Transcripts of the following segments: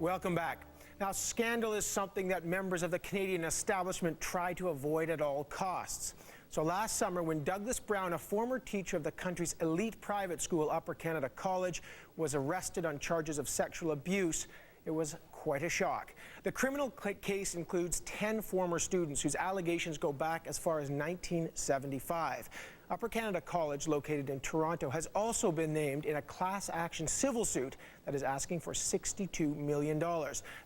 Welcome back. Now, scandal is something that members of the Canadian establishment try to avoid at all costs. So last summer, when Douglas Brown, a former teacher of the country's elite private school, Upper Canada College, was arrested on charges of sexual abuse, it was quite a shock. The criminal case includes 10 former students whose allegations go back as far as 1975. Upper Canada College, located in Toronto, has also been named in a class action civil suit that is asking for $62 million.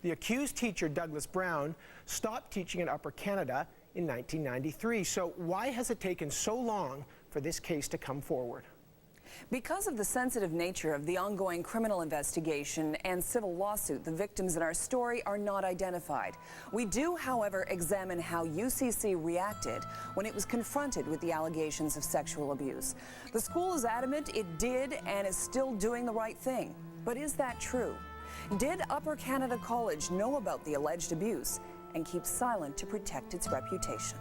The accused teacher, Douglas Brown, stopped teaching at Upper Canada in 1993. So why has it taken so long for this case to come forward? Because of the sensitive nature of the ongoing criminal investigation and civil lawsuit, the victims in our story are not identified. We do, however, examine how UCC reacted when it was confronted with the allegations of sexual abuse. The school is adamant it did and is still doing the right thing. But is that true? Did Upper Canada College know about the alleged abuse and keep silent to protect its reputation?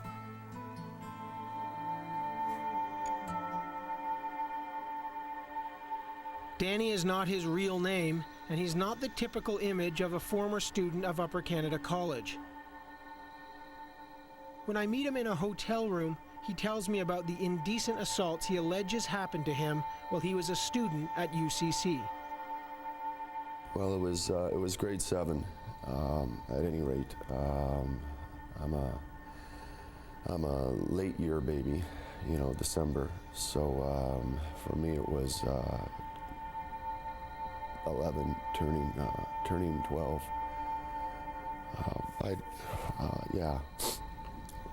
Danny is not his real name, and he's not the typical image of a former student of Upper Canada College. When I meet him in a hotel room, he tells me about the indecent assaults he alleges happened to him while he was a student at UCC. Well, it was grade 7. At any rate, I'm a late year baby, you know, December. So for me, it was 11, turning 12. Yeah,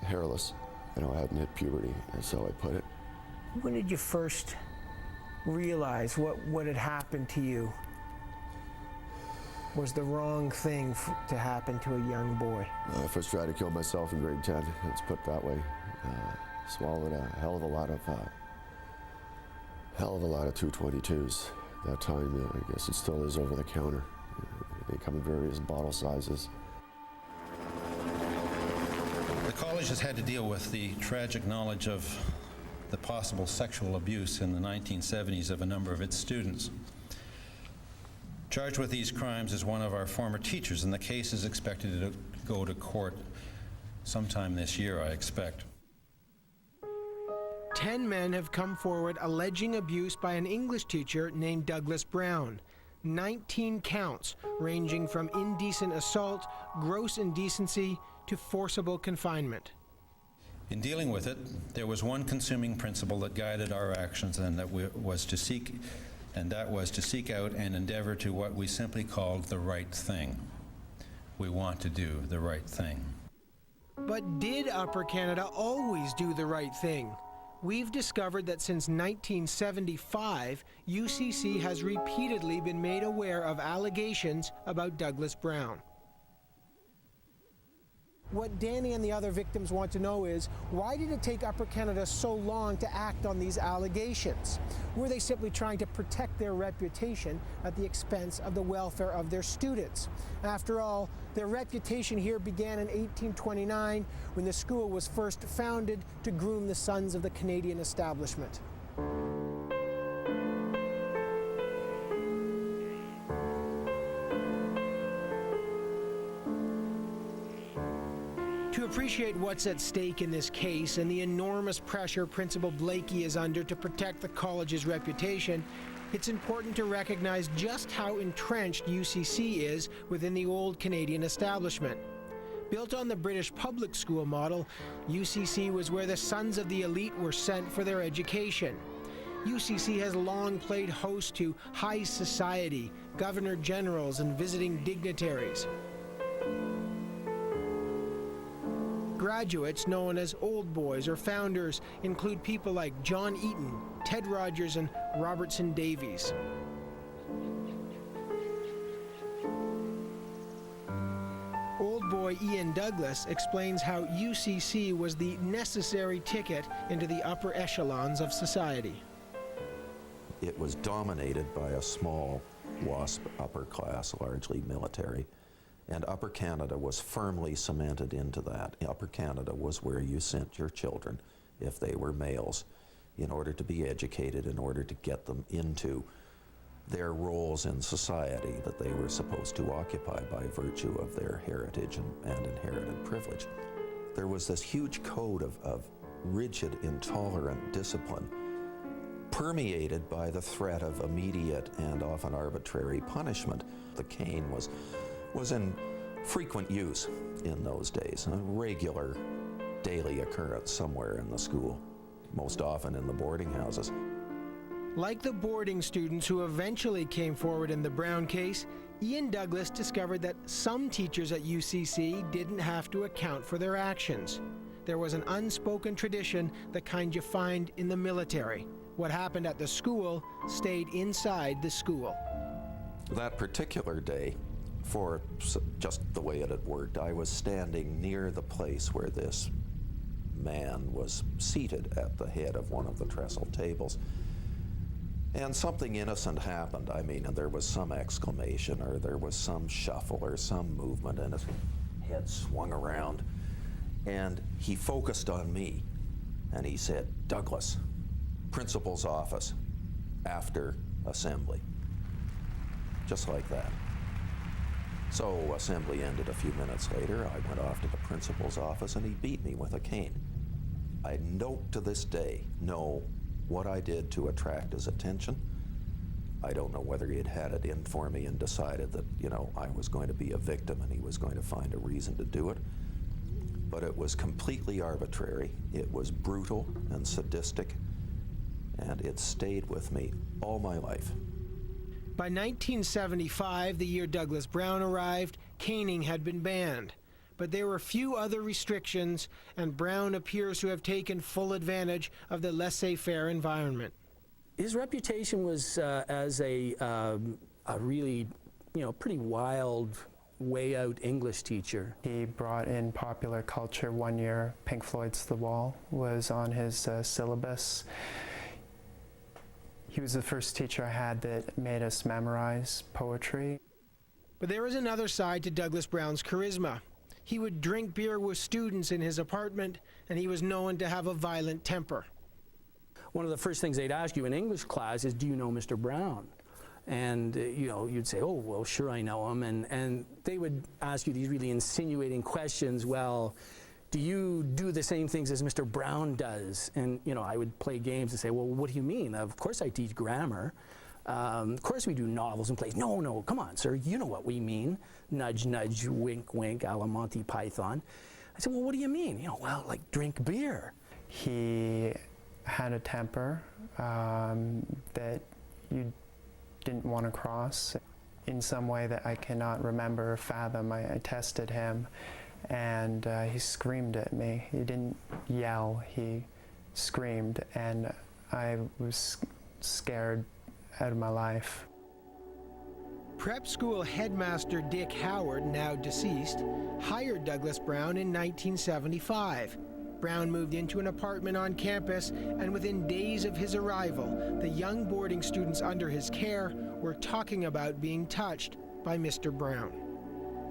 hairless. You know, I hadn't hit puberty, that's how I put it. When did you first realize what had happened to you was the wrong thing to happen to a young boy? I first tried to kill myself in grade 10, let's put it that way. Swallowed a hell of a lot of 222s. That time, I guess it still is over the counter. They come in various bottle sizes. The college has had to deal with the tragic knowledge of the possible sexual abuse in the 1970s of a number of its students. Charged with these crimes is one of our former teachers, and the case is expected to go to court sometime this year, I expect. 10 men have come forward alleging abuse by an English teacher named Douglas Brown. 19 counts, ranging from indecent assault, gross indecency, to forcible confinement. In dealing with it, there was one consuming principle that guided our actions, and that was to seek out and endeavor to what we simply called the right thing. We want to do the right thing. But did Upper Canada always do the right thing? We've discovered that since 1975, UCC has repeatedly been made aware of allegations about Douglas Brown. What Danny and the other victims want to know is, why did it take Upper Canada so long to act on these allegations? Were they simply trying to protect their reputation at the expense of the welfare of their students? After all, their reputation here began in 1829 when the school was first founded to groom the sons of the Canadian establishment. To appreciate what's at stake in this case and the enormous pressure Principal Blakey is under to protect the college's reputation, it's important to recognize just how entrenched UCC is within the old Canadian establishment. Built on the British public school model, UCC was where the sons of the elite were sent for their education. UCC has long played host to high society, governor generals, and visiting dignitaries. Graduates, known as old boys or founders, include people like John Eaton, Ted Rogers, and Robertson Davies. Old boy Ian Douglas explains how UCC was the necessary ticket into the upper echelons of society. It was dominated by a small WASP upper class, largely military. And Upper Canada was firmly cemented into that. Upper Canada was where you sent your children, if they were males, in order to be educated, in order to get them into their roles in society that they were supposed to occupy by virtue of their heritage and inherited privilege. There was this huge code of rigid, intolerant discipline permeated by the threat of immediate and often arbitrary punishment. The cane was in frequent use in those days, a regular daily occurrence somewhere in the school, most often in the boarding houses. Like the boarding students who eventually came forward in the Brown case, Ian Douglas discovered that some teachers at UCC didn't have to account for their actions. There was an unspoken tradition, the kind you find in the military. What happened at the school stayed inside the school. That particular day, for just the way it had worked, I was standing near the place where this man was seated at the head of one of the trestle tables. And something innocent happened. I mean, there was some exclamation, or there was some shuffle, or some movement, and his head swung around. And he focused on me, and he said, "Douglas, principal's office, after assembly." Just like that. So assembly ended a few minutes later. I went off to the principal's office, and he beat me with a cane. I note to this day know what I did to attract his attention. I don't know whether he had it in for me and decided that, I was going to be a victim and he was going to find a reason to do it. But it was completely arbitrary. It was brutal and sadistic, and it stayed with me all my life. By 1975, the year Douglas Brown arrived, caning had been banned. But there were few other restrictions, and Brown appears to have taken full advantage of the laissez-faire environment. His reputation was as a really, pretty wild, way-out English teacher. He brought in popular culture. One year, Pink Floyd's The Wall was on his syllabus. He was the first teacher I had that made us memorize poetry. But there was another side to Douglas Brown's charisma. He would drink beer with students in his apartment, and he was known to have a violent temper. One of the first things they'd ask you in English class is, "Do you know Mr. Brown?" And you'd say, "Oh, well, sure, I know him." And they would ask you these really insinuating questions. "Well, do you do the same things as Mr. Brown does?" And I would play games and say, "Well, what do you mean?" "Of course I teach grammar. Of course we do novels and plays." No, come on, sir, you know what we mean. Nudge, nudge, wink, wink, a la Monty Python. I said, "Well, what do you mean?" "Well, like drink beer." He had a temper that you didn't want to cross in some way that I cannot remember or fathom. I tested him, and he screamed at me. He didn't yell, he screamed, and I was scared out of my life. Prep school headmaster Dick Howard, now deceased, hired Douglas Brown in 1975. Brown moved into an apartment on campus, and within days of his arrival, the young boarding students under his care were talking about being touched by Mr. Brown.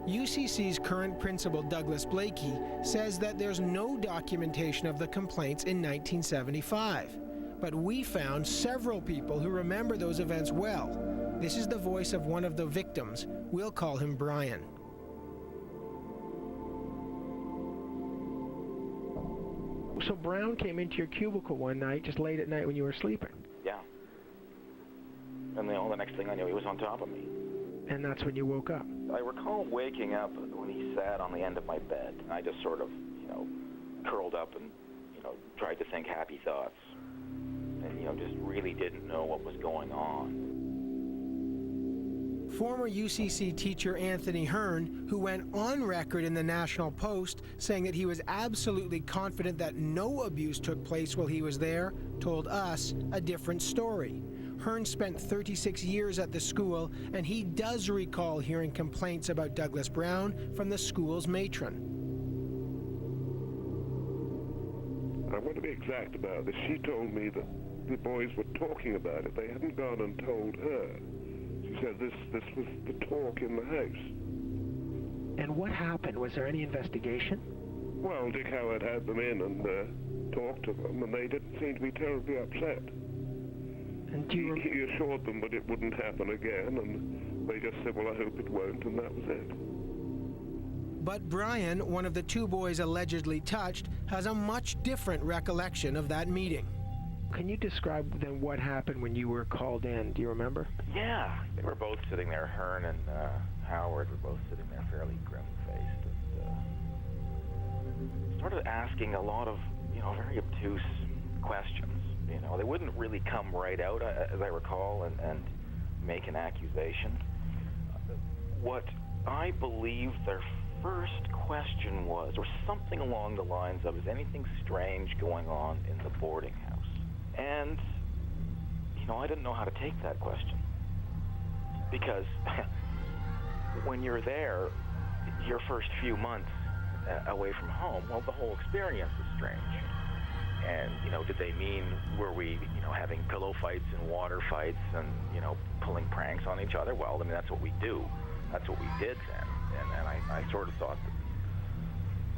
UCC's current principal, Douglas Blakey, says that there's no documentation of the complaints in 1975. But we found several people who remember those events well. This is the voice of one of the victims. We'll call him Brian. So Brown came into your cubicle one night, just late at night when you were sleeping? Yeah. And the next thing I knew, he was on top of me. And that's when you woke up? I recall waking up when he sat on the end of my bed. And I just sort of, curled up and, tried to think happy thoughts. And, just really didn't know what was going on. Former UCC teacher Anthony Hearn, who went on record in the National Post saying that he was absolutely confident that no abuse took place while he was there, told us a different story. Hearn spent 36 years at the school, and he does recall hearing complaints about Douglas Brown from the school's matron. I want to be exact about this. She told me that the boys were talking about it. They hadn't gone and told her. She said this was the talk in the house. And what happened? Was there any investigation? Well, Dick Howard had them in and talked to them, and they didn't seem to be terribly upset. And do you he assured them that it wouldn't happen again, and they just said, well, I hope it won't, and that was it. But Brian, one of the two boys allegedly touched, has a much different recollection of that meeting. Can you describe then what happened when you were called in? Do you remember? Yeah, they were both sitting there. Hearn and Howard were both sitting there fairly grim-faced, and started asking a lot of, very obtuse questions. They wouldn't really come right out, as I recall, and make an accusation. What I believe their first question was something along the lines of, is anything strange going on in the boarding house? And, I didn't know how to take that question. Because when you're there, your first few months away from home, well, the whole experience is strange. And, did they mean, were we, having pillow fights and water fights and, pulling pranks on each other? Well, that's what we do. That's what we did then. And I sort of thought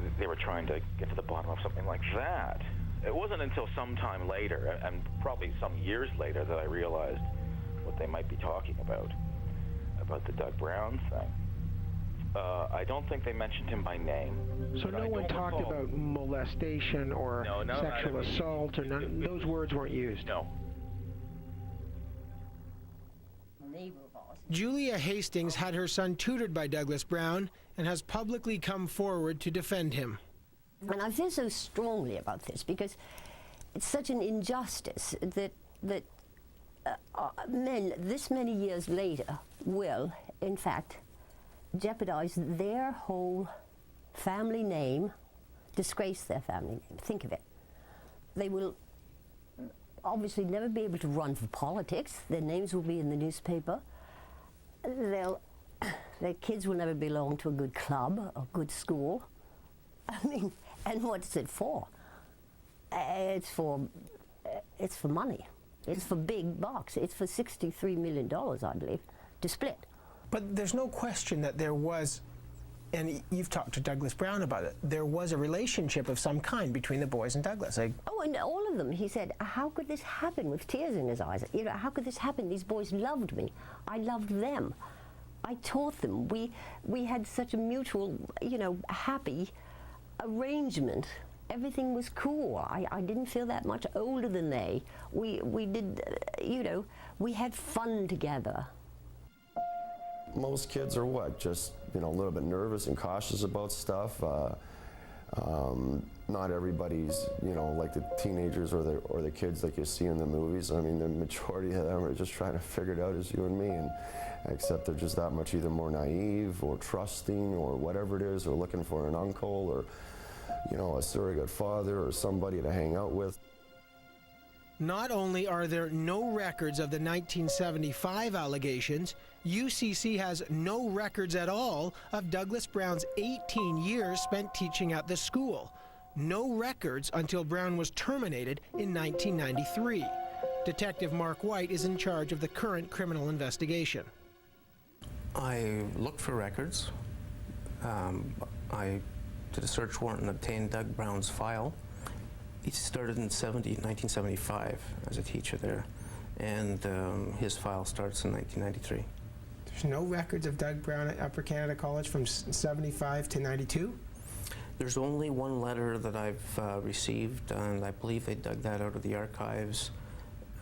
that they were trying to get to the bottom of something like that. It wasn't until some time later, and probably some years later, that I realized what they might be talking about the Doug Brown thing. I don't think they mentioned him by name. So no one talked about molestation or sexual assault, or none, those words weren't used? No. Julia Hastings had her son tutored by Douglas Brown and has publicly come forward to defend him. And I feel so strongly about this because it's such an injustice that men this many years later will, in fact, jeopardize their whole family name, disgrace their family name. Think of it. They will obviously never be able to run for politics. Their names will be in the newspaper. Their kids will never belong to a good club or good school. And what's it for? It's for money. It's for big bucks. It's for $63 million, I believe, to split. But there's no question that there was, and you've talked to Douglas Brown about it, there was a relationship of some kind between the boys and Douglas. Oh, and all of them. He said, how could this happen, with tears in his eyes? How could this happen? These boys loved me. I loved them. I taught them. We had such a mutual, happy arrangement. Everything was cool. I didn't feel that much older than they. We did, we had fun together. Most kids are what? Just, a little bit nervous and cautious about stuff. Not everybody's, like the teenagers or the kids like you see in the movies. The majority of them are just trying to figure it out as you and me, and except they're just that much either more naive or trusting or whatever it is, or looking for an uncle or, a surrogate father or somebody to hang out with. Not only are there no records of the 1975 allegations, UCC has no records at all of Douglas Brown's 18 years spent teaching at the school. No records until Brown was terminated in 1993. Detective Mark White is in charge of the current criminal investigation. I looked for records. I did a search warrant and obtained Doug Brown's file. He started in 1975 as a teacher there, and his file starts in 1993. There's no records of Doug Brown at Upper Canada College from 75 to 92? There's only one letter that I've received, and I believe they dug that out of the archives,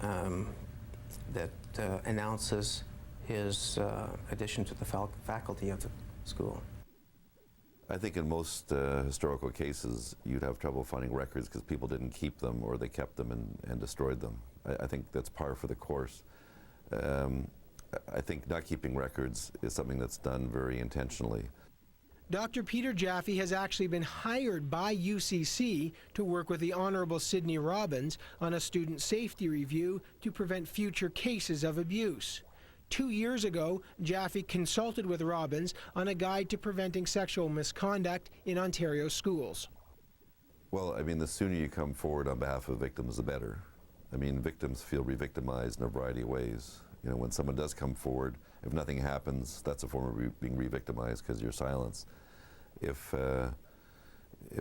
that announces his addition to the faculty of the school. I think in most historical cases, you'd have trouble finding records because people didn't keep them, or they kept them and destroyed them. I think that's par for the course. I think not keeping records is something that's done very intentionally. Dr. Peter Jaffe has actually been hired by UCC to work with the Honorable Sidney Robbins on a student safety review to prevent future cases of abuse. 2 years ago, Jaffe consulted with Robbins on a guide to preventing sexual misconduct in Ontario schools. Well, the sooner you come forward on behalf of victims, the better. Victims feel re-victimized in a variety of ways. When someone does come forward, if nothing happens, that's a form of being re-victimized because you're silenced. If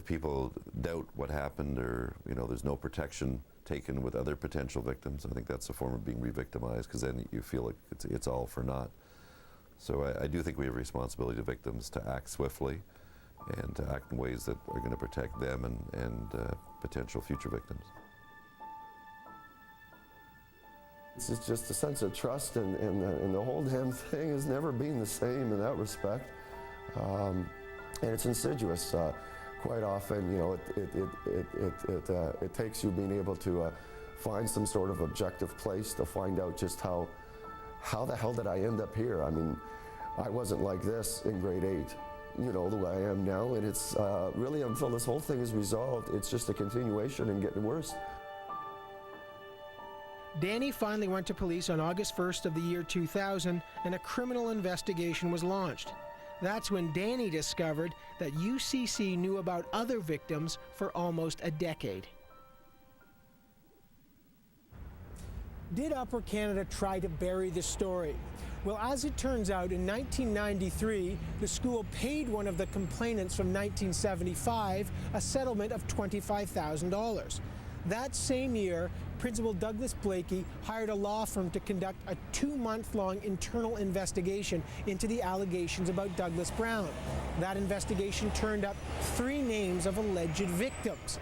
people doubt what happened, or there's no protection, taken with other potential victims. I think that's a form of being re-victimized, because then you feel like it's all for naught. So I do think we have a responsibility to victims to act swiftly and to act in ways that are going to protect them and potential future victims. It's just a sense of trust, and the whole damn thing has never been the same in that respect. And it's insidious. Quite often, you know, it takes you being able to find some sort of objective place to find out just how the hell did I end up here? I mean, I wasn't like this in grade 8, you know, the way I am now, and it's really, until this whole thing is resolved, it's just a continuation and getting worse. Danny finally went to police on August 1st of the year 2000, and a criminal investigation was launched. That's when Danny discovered that UCC knew about other victims for almost a decade. Did Upper Canada try to bury the story? Well, as it turns out, in 1993, the school paid one of the complainants from 1975 a settlement of $25,000. That same year, Principal Douglas Blakey hired a law firm to conduct a 2-month-long internal investigation into the allegations about Douglas Brown. That investigation turned up 3 names of alleged victims.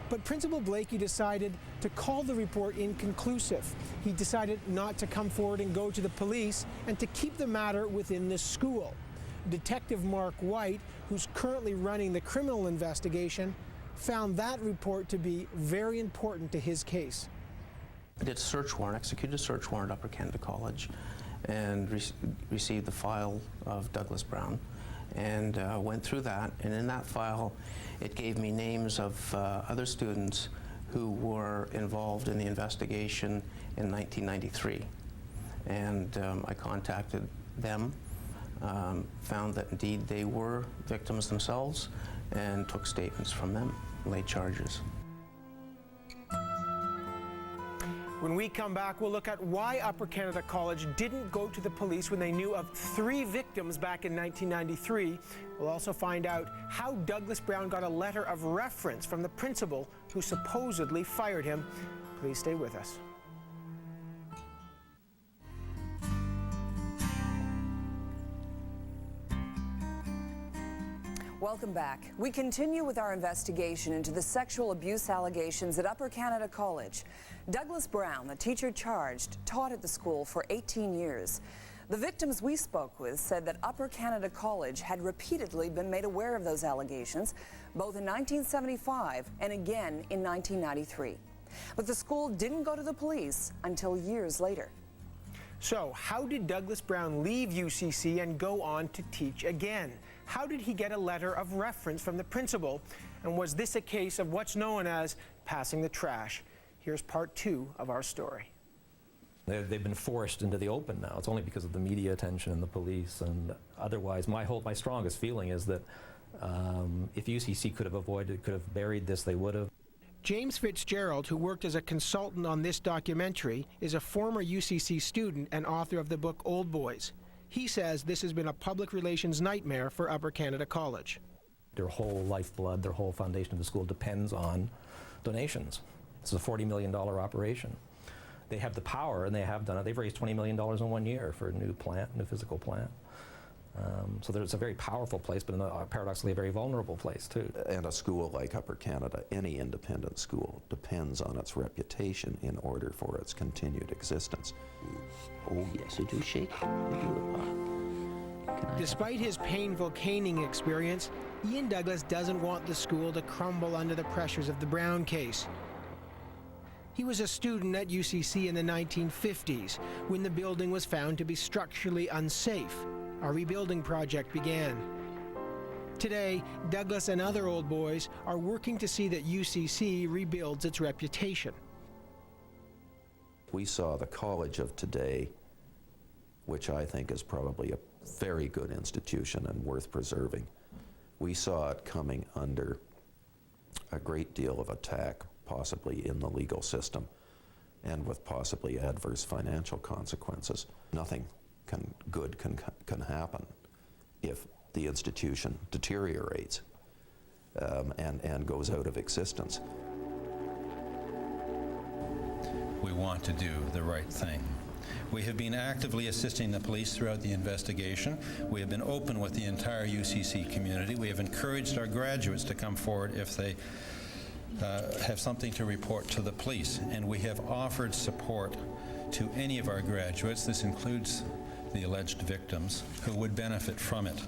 But Principal Blakey decided to call the report inconclusive. He decided not to come forward and go to the police, and to keep the matter within the school. Detective Mark White, who's currently running the criminal investigation, found that report to be very important to his case. I did a search warrant, executed a search warrant at Upper Canada College, and received the file of Douglas Brown, and went through that. And in that file, it gave me names of other students who were involved in the investigation in 1993. And I contacted them, found that indeed they were victims themselves, and took statements from them, laid charges. When we come back, we'll look at why Upper Canada College didn't go to the police when they knew of 3 victims back in 1993. We'll also find out how Douglas Brown got a letter of reference from the principal who supposedly fired him. Please stay with us. Welcome back. We continue with our investigation into the sexual abuse allegations at Upper Canada College. Douglas Brown, the teacher charged, taught at the school for 18 years. The victims we spoke with said that Upper Canada College had repeatedly been made aware of those allegations, both in 1975 and again in 1993. But the school didn't go to the police until years later. So, how did Douglas Brown leave UCC and go on to teach again? How did he get a letter of reference from the principal? And was this a case of what's known as passing the trash? Here's part 2 of our story. They've been forced into the open now. It's only because of the media attention and the police. And otherwise, my strongest feeling is that if UCC could have buried this, they would have. James Fitzgerald, who worked as a consultant on this documentary, is a former UCC student and author of the book Old Boys. He says this has been a public relations nightmare for Upper Canada College. Their whole lifeblood, their whole foundation of the school depends on donations. This is a $40 million operation. They have the power, and they have done it. They've raised $20 million in 1 year for a new physical plant. So there's a very powerful place, but paradoxically a very vulnerable place too. And a school like Upper Canada, any independent school, depends on its reputation in order for its continued existence. Oh yes, I do shake. I do. Despite his painful caning experience, Ian Douglas doesn't want the school to crumble under the pressures of the Brown case. He was a student at UCC in the 1950s when the building was found to be structurally unsafe. A rebuilding project began. Today, Douglas and other old boys are working to see that UCC rebuilds its reputation. We saw the college of today, which I think is probably a very good institution and worth preserving. We saw it coming under a great deal of attack, possibly in the legal system, and with possibly adverse financial consequences. Nothing good can happen if the institution deteriorates and goes out of existence. we want to do the right thing. We have been actively assisting the police throughout the investigation. We have been open with the entire UCC community. We have encouraged our graduates to come forward if they have something to report to the police, and we have offered support to any of our graduates, this includes the alleged victims, who would benefit from it.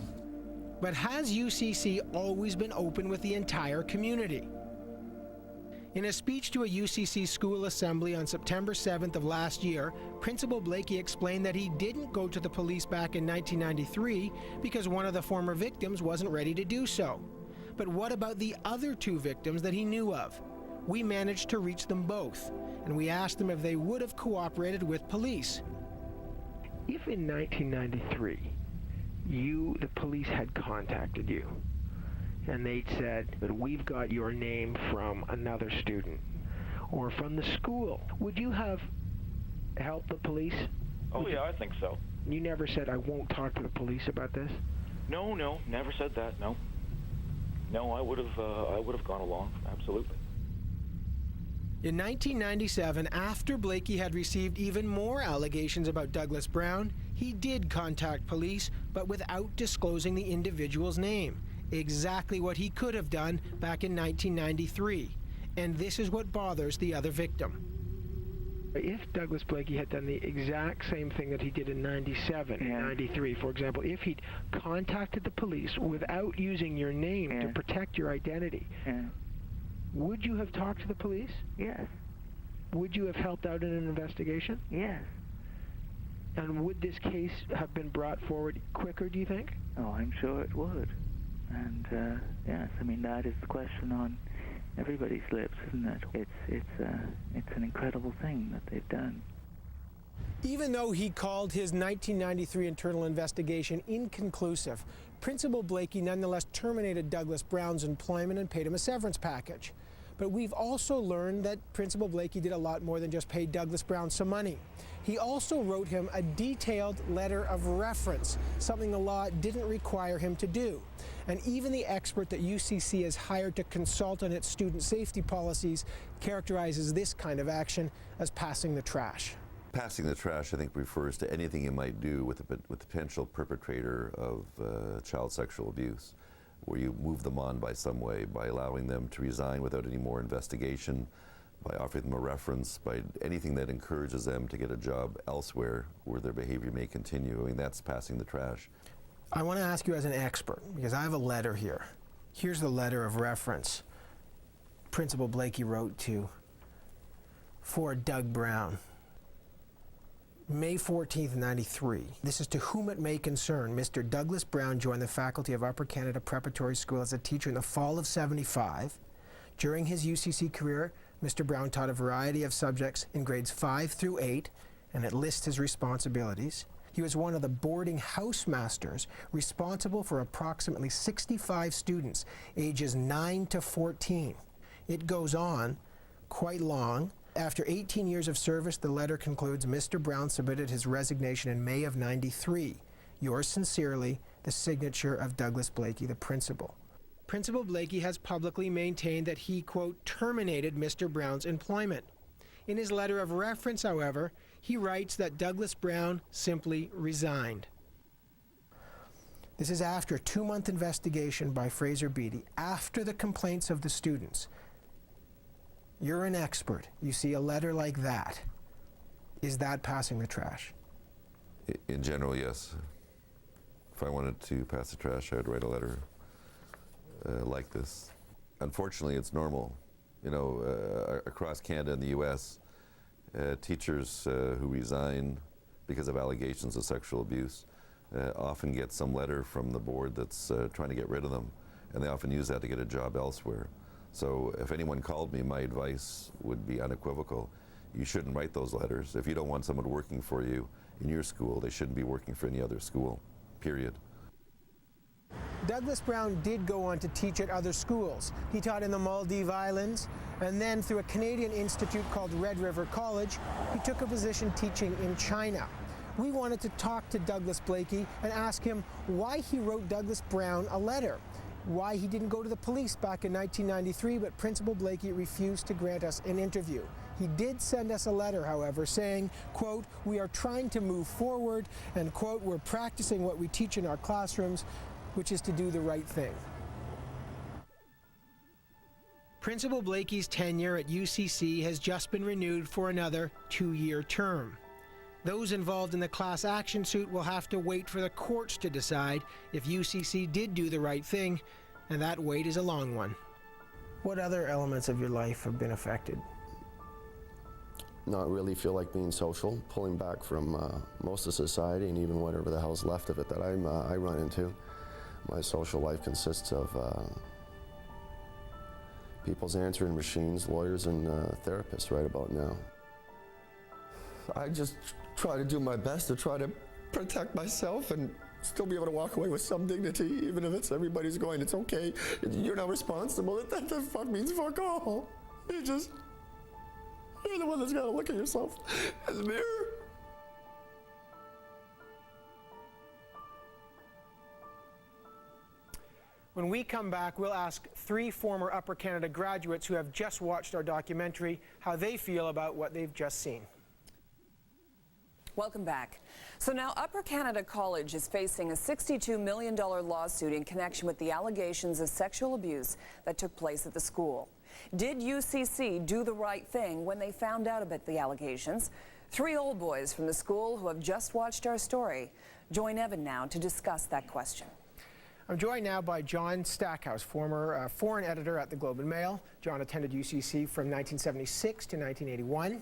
But has UCC always been open with the entire community? In a speech to a UCC school assembly on September 7th of last year, Principal Blakey explained that he didn't go to the police back in 1993 because one of the former victims wasn't ready to do so. But what about the other two victims that he knew of? We managed to reach them both, and we asked them if they would have cooperated with police. If in 1993 the police had contacted you and they'd said that we've got your name from another student or from the school, would you have helped the police? Oh, yeah, I think so. You never said, I won't talk to the police about this? No, never said that, no. No, I would have gone along, absolutely. In 1997, after Blakey had received even more allegations about Douglas Brown, he did contact police, but without disclosing the individual's name. Exactly what he could have done back in 1993. And this is what bothers the other victim. If Douglas Blakey had done the exact same thing that he did in 97 and 93, for example, if he'd contacted the police without using your name to protect your identity, would you have talked to the police? Yes. Would you have helped out in an investigation? Yes. And would this case have been brought forward quicker, do you think? Oh, I'm sure it would. And yes, I mean, that is the question on everybody's lips, isn't it? It's an incredible thing that they've done. Even though he called his 1993 internal investigation inconclusive, Principal Blakey nonetheless terminated Douglas Brown's employment and paid him a severance package. But we've also learned that Principal Blakey did a lot more than just pay Douglas Brown some money. He also wrote him a detailed letter of reference, something the law didn't require him to do. And even the expert that UCC has hired to consult on its student safety policies characterizes this kind of action as passing the trash. Passing the trash, I think, refers to anything you might do with the potential perpetrator of child sexual abuse, where you move them on by some way, by allowing them to resign without any more investigation, by offering them a reference, by anything that encourages them to get a job elsewhere where their behavior may continue. I mean, that's passing the trash. I want to ask you as an expert, because I have a letter here. Here's the letter of reference Principal Blakey wrote to for Doug Brown. May 14th, 93. This is to whom it may concern. Mr. Douglas Brown joined the faculty of Upper Canada Preparatory School as a teacher in the fall of '75. During his UCC career, Mr. Brown taught a variety of subjects in grades 5 through 8, and it lists his responsibilities. He was one of the boarding house masters responsible for approximately 65 students, ages 9 to 14. It goes on, quite long. After 18 years of service, the letter concludes, Mr. Brown submitted his resignation in May of '93. Yours sincerely, the signature of Douglas Blakey, the principal. Principal Blakey has publicly maintained that he, quote, terminated Mr. Brown's employment. In his letter of reference, however, he writes that Douglas Brown simply resigned. This is after a 2-month investigation by Fraser Beatty, after the complaints of the students. You're an expert. You see a letter like that. Is that passing the trash? In general, yes. If I wanted to pass the trash, I'd write a letter like this. Unfortunately, it's normal. You know, across Canada and the U.S., teachers who resign because of allegations of sexual abuse often get some letter from the board that's trying to get rid of them, and they often use that to get a job elsewhere. So if anyone called me, my advice would be unequivocal. You shouldn't write those letters. If you don't want someone working for you in your school, they shouldn't be working for any other school, period. Douglas Brown did go on to teach at other schools. He taught in the Maldives Islands, and then through a Canadian institute called Red River College, he took a position teaching in China. We wanted to talk to Douglas Blakey and ask him why he wrote Douglas Brown a letter, why he didn't go to the police back in 1993, but Principal Blakey refused to grant us an interview. He did send us a letter, however, saying, quote, "We are trying to move forward," and, quote, "We're practicing what we teach in our classrooms, which is to do the right thing." Principal Blakey's tenure at UCC has just been renewed for another 2-year term. Those involved in the class action suit will have to wait for the courts to decide if UCC did do the right thing, and that wait is a long one. What other elements of your life have been affected? Not really feel like being social, pulling back from most of society and even whatever the hell's left of it that I run into. My social life consists of people's answering machines, lawyers, and therapists right about now. I just try to do my best to try to protect myself and still be able to walk away with some dignity, even if it's everybody's going, "It's okay, you're not responsible." That fuck means fuck all. You're the one that's got to look at yourself in the mirror. When we come back, we'll ask 3 former Upper Canada graduates who have just watched our documentary how they feel about what they've just seen. Welcome back. So now Upper Canada College is facing a $62 million lawsuit in connection with the allegations of sexual abuse that took place at the school. Did UCC do the right thing when they found out about the allegations? 3 old boys from the school who have just watched our story join Evan now to discuss that question. I'm joined now by John Stackhouse, former foreign editor at the Globe and Mail. John attended UCC from 1976 to 1981.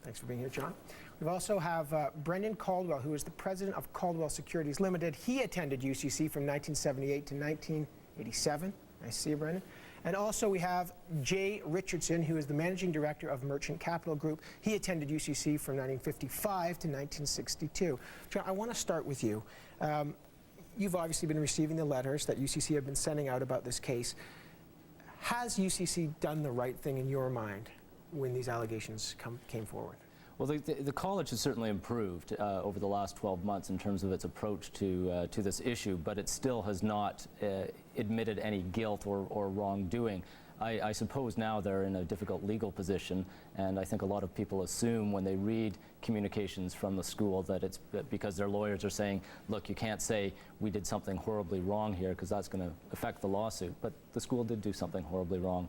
Thanks for being here, John. We also have Brendan Caldwell, who is the president of Caldwell Securities Limited. He attended UCC from 1978 to 1987. Nice to see you, Brendan. And also we have Jay Richardson, who is the managing director of Merchant Capital Group. He attended UCC from 1955 to 1962. John, I want to start with you. You've obviously been receiving the letters that UCC have been sending out about this case. Has UCC done the right thing in your mind when these allegations came forward? Well, the college has certainly improved over the last 12 months in terms of its approach to this issue, but it still has not admitted any guilt or wrongdoing. I suppose now they're in a difficult legal position, and I think a lot of people assume when they read communications from the school that it's because their lawyers are saying, look, you can't say we did something horribly wrong here because that's going to affect the lawsuit. But the school did do something horribly wrong.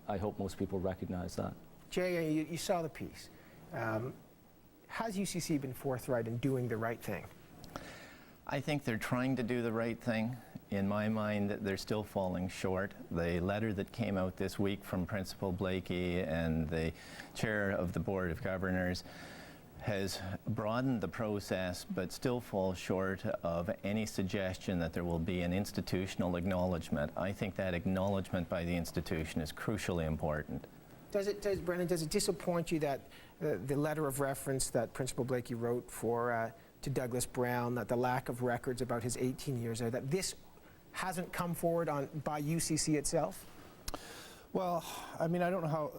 I hope most people recognize that. Jay, you saw the piece. Has UCC been forthright in doing the right thing? I think they're trying to do the right thing. In my mind, they're still falling short. The letter that came out this week from Principal Blakey and the chair of the Board of Governors has broadened the process, but still falls short of any suggestion that there will be an institutional acknowledgement. I think that acknowledgement by the institution is crucially important. Brendan, does it disappoint you that the letter of reference that Principal Blakey wrote to Douglas Brown, that the lack of records about his 18 years there, that this hasn't come forward by UCC itself? Well, I mean, I don't know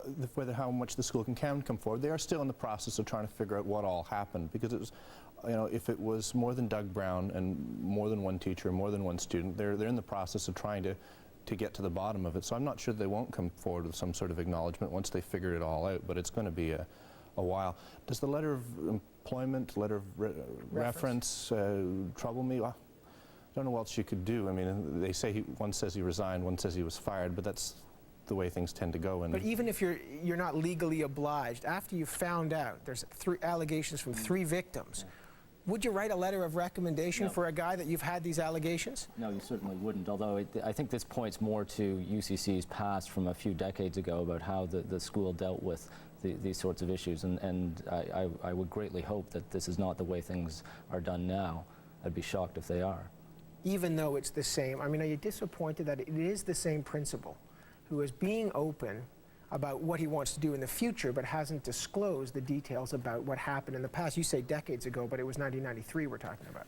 how much the school can come forward. They are still in the process of trying to figure out what all happened, because it was, if it was more than Doug Brown and more than one teacher, more than one student, they're in the process of trying to get to the bottom of it. So I'm not sure they won't come forward with some sort of acknowledgement once they figure it all out, but it's going to be a while. Does the letter of employment, letter of reference trouble me? Well, I don't know what else you could do. I mean, they say one says he resigned, one says he was fired, but that's the way things tend to go. But even if you're not legally obliged, after you found out there's 3 allegations from 3 victims, would you write a letter of recommendation for a guy that you've had these allegations? No, you certainly wouldn't, although I think this points more to UCC's past from a few decades ago about how the school dealt with these sorts of issues, and I would greatly hope that this is not the way things are done now. I'd be shocked if they are. Even though it's the same, I mean, are you disappointed that it is the same principal who is being open about what he wants to do in the future, but hasn't disclosed the details about what happened in the past? You say decades ago, but it was 1993 we're talking about.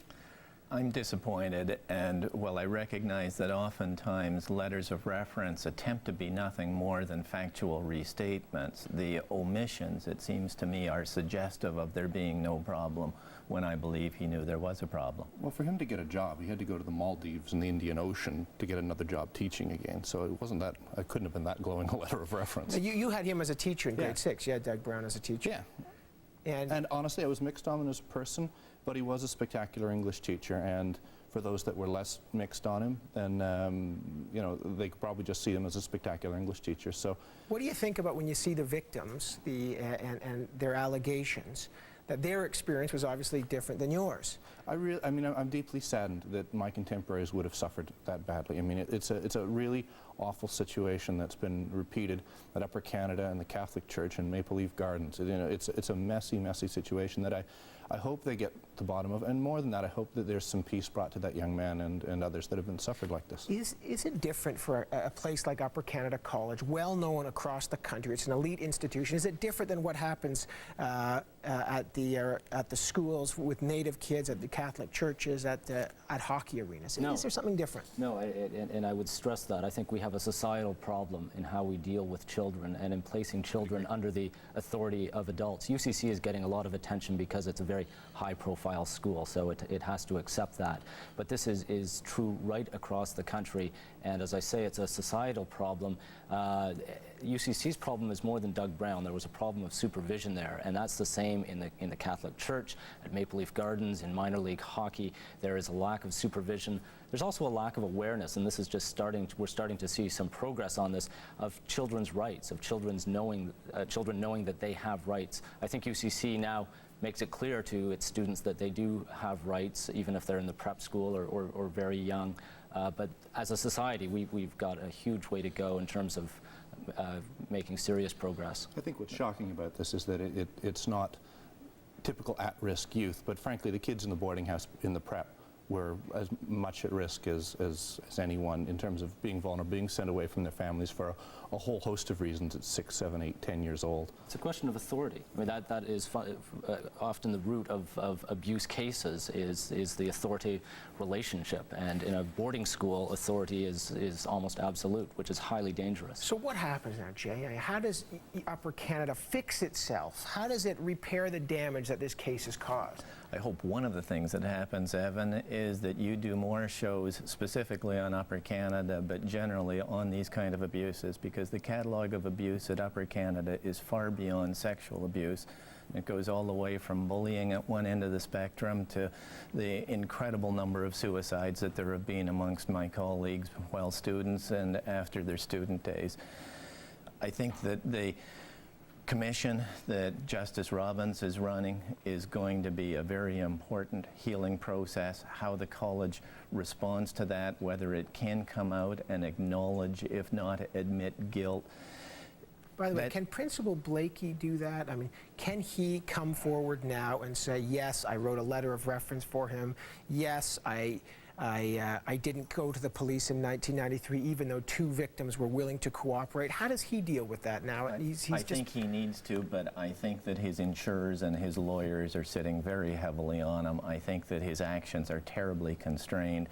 I'm disappointed, and while I recognize that oftentimes letters of reference attempt to be nothing more than factual restatements, the omissions, it seems to me, are suggestive of there being no problem when I believe he knew there was a problem. Well, for him to get a job, he had to go to the Maldives and the Indian Ocean to get another job teaching again. So it wasn't that, it couldn't have been that glowing a letter of reference. You had him as a teacher in grade 6. You had Doug Brown as a teacher. Yeah. And honestly, I was mixed on him as a person, but he was a spectacular English teacher. And for those that were less mixed on him, then you know, they could probably just see him as a spectacular English teacher. So, what do you think about when you see the victims, and their allegations, that their experience was obviously different than yours? I mean, I'm deeply saddened that my contemporaries would have suffered that badly. I mean, it's a really awful situation that's been repeated at Upper Canada and the Catholic Church and Maple Leaf Gardens. You know, it's a messy, messy situation that I hope they get to the bottom of. And more than that, I hope that there's some peace brought to that young man and others that have been suffered like this. Is it different for a place like Upper Canada College, well known across the country? It's an elite institution. Is it different than what happens at the schools with Native kids, at the Catholic churches, at hockey arenas? No. Is there something different? No, and I would stress that. I think we have a societal problem in how we deal with children and in placing children under the authority of adults. UCC is getting a lot of attention because it's a very high-profile school, so it has to accept that. But this is true right across the country, and as I say, it's a societal problem. UCC's problem is more than Doug Brown. There was a problem of supervision there, and that's the same in the Catholic Church, at Maple Leaf Gardens, in minor league hockey. There is a lack of supervision. There's also a lack of awareness, and this is just we're starting to see some progress on this, of children's rights, of children knowing that they have rights. I think UCC now makes it clear to its students that they do have rights, even if they're in the prep school or very young. But as a society, we've got a huge way to go in terms of making serious progress. I think what's shocking about this is that it's not typical at-risk youth, but frankly, the kids in the boarding house in the prep were as much at risk as anyone in terms of being vulnerable, being sent away from their families for a whole host of reasons at 6, 7, 8, 10 years old. It's a question of authority. I mean, that is often the root of abuse cases is the authority relationship. And in a boarding school, authority is almost absolute, which is highly dangerous. So what happens now, Jay? How does Upper Canada fix itself? How does it repair the damage that this case has caused? I hope one of the things that happens, Evan, is that you do more shows specifically on Upper Canada, but generally on these kind of abuses, because the catalog of abuse at Upper Canada is far beyond sexual abuse. It goes all the way from bullying at one end of the spectrum to the incredible number of suicides that there have been amongst my colleagues while students and after their student days. I think that the commission that Justice Robbins is running is going to be a very important healing process. How the college responds to that, whether it can come out and acknowledge, if not admit guilt. By the way, can Principal Blakey do that? I mean, can he come forward now and say, yes, I wrote a letter of reference for him, yes, I didn't go to the police in 1993, even though 2 victims were willing to cooperate? How does he deal with that now? I think he needs to, but I think that his insurers and his lawyers are sitting very heavily on him. I think that his actions are terribly constrained,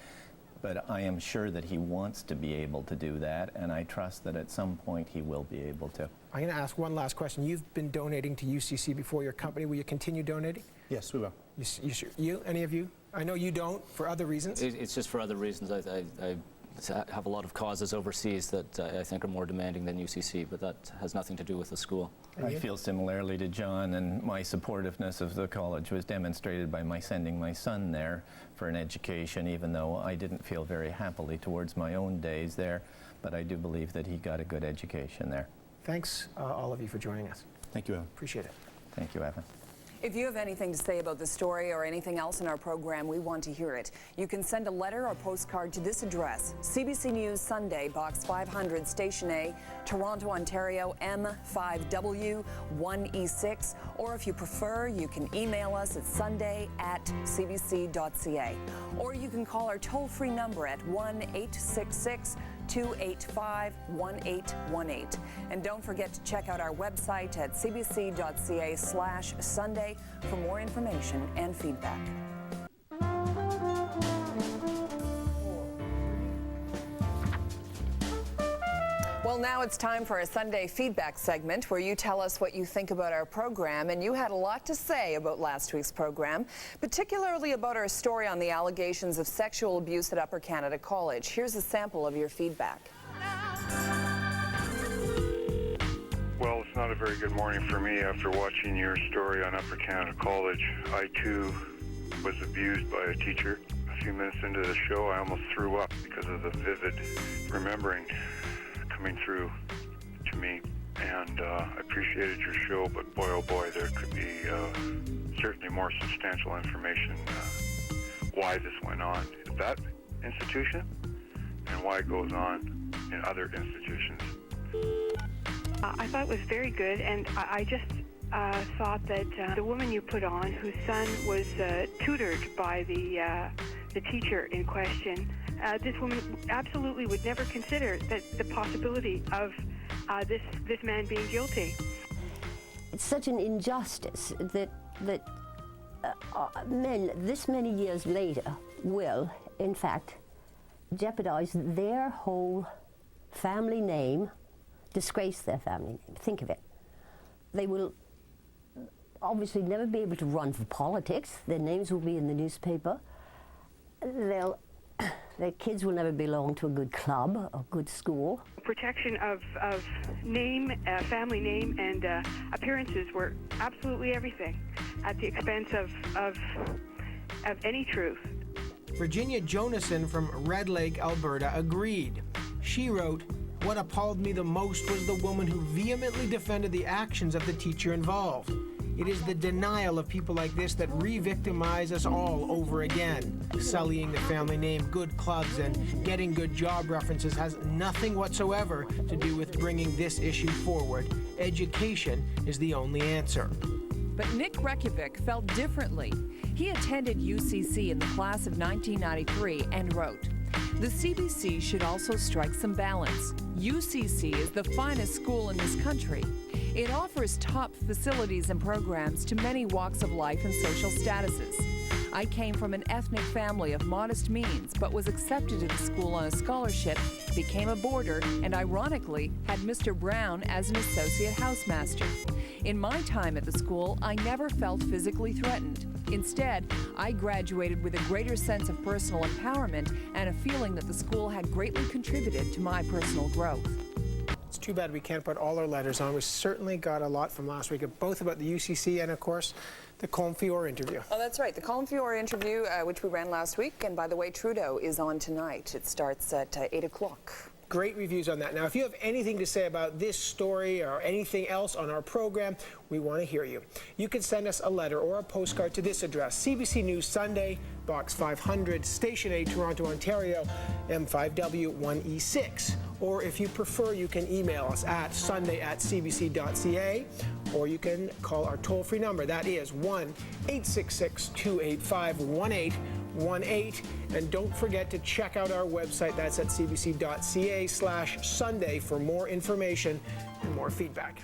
but I am sure that he wants to be able to do that, and I trust that at some point he will be able to. I'm going to ask one last question. You've been donating to UCC before your company. Will you continue donating? Yes, we will. You? Any of you? I know you don't, for other reasons. It's just for other reasons. I have a lot of causes overseas that I think are more demanding than UCC, but that has nothing to do with the school. I feel similarly to John, and my supportiveness of the college was demonstrated by my sending my son there for an education, even though I didn't feel very happily towards my own days there, but I do believe that he got a good education there. Thanks, all of you, for joining us. Thank you, Evan. Appreciate it. Thank you, Evan. If you have anything to say about the story or anything else in our program, we want to hear it. You can send a letter or postcard to this address: CBC News Sunday, Box 500, Station A, Toronto, Ontario, M5W 1E6. Or if you prefer, you can email us at sunday@cbc.ca. Or you can call our toll-free number at 1-866-285-1818. And don't forget to check out our website at cbc.ca/Sunday for more information and feedback. now it's time for a Sunday feedback segment where you tell us what you think about our program, and you had a lot to say about last week's program, particularly about our story on the allegations of sexual abuse at Upper Canada College. Here's a sample of your feedback. Well, it's not a very good morning for me after watching your story on Upper Canada College. I, too, was abused by a teacher. A few minutes into the show, I almost threw up because of the vivid remembering coming through to me. And I appreciated your show, but boy, oh boy, there could be certainly more substantial information why this went on at that institution and why it goes on in other institutions. I thought it was very good, and I just thought that the woman you put on, whose son was tutored by the teacher in question, this woman absolutely would never consider the possibility of this man being guilty. It's such an injustice that men this many years later will, in fact, jeopardize their whole family name, disgrace their family name. Think of it. They will obviously never be able to run for politics. Their names will be in the newspaper. Their kids will never belong to a good club or good school. Protection of name, family name, and appearances were absolutely everything at the expense of any truth. Virginia Jonason from Red Lake, Alberta, agreed. She wrote, "What appalled me the most was the woman who vehemently defended the actions of the teacher involved. It is the denial of people like this that re-victimize us all over again. Sullying the family name, good clubs, and getting good job references has nothing whatsoever to do with bringing this issue forward. Education is the only answer." But Nick Reykjavik felt differently. He attended UCC in the class of 1993 and wrote, "The CBC should also strike some balance. UCC is the finest school in this country. It offers top facilities and programs to many walks of life and social statuses. I came from an ethnic family of modest means, but was accepted to the school on a scholarship, became a boarder, and ironically had Mr. Brown as an associate housemaster. In my time at the school, I never felt physically threatened. Instead, I graduated with a greater sense of personal empowerment and a feeling that the school had greatly contributed to my personal growth." It's too bad we can't put all our letters on. We certainly got a lot from last week, both about the UCC and, of course, the Colm Fior interview. Oh, that's right. The Colm Fior interview, which we ran last week. And by the way, Trudeau is on tonight. It starts at 8 o'clock. Great reviews on that. Now, if you have anything to say about this story or anything else on our program, we want to hear you. You can send us a letter or a postcard to this address, CBC News Sunday, Box 500, Station 8, Toronto, Ontario, M5W1E6. Or if you prefer, you can email us at sunday@cbc.ca, or you can call our toll-free number. That is 1-866-285-1818. And don't forget to check out our website. That's at cbc.ca/Sunday for more information and more feedback.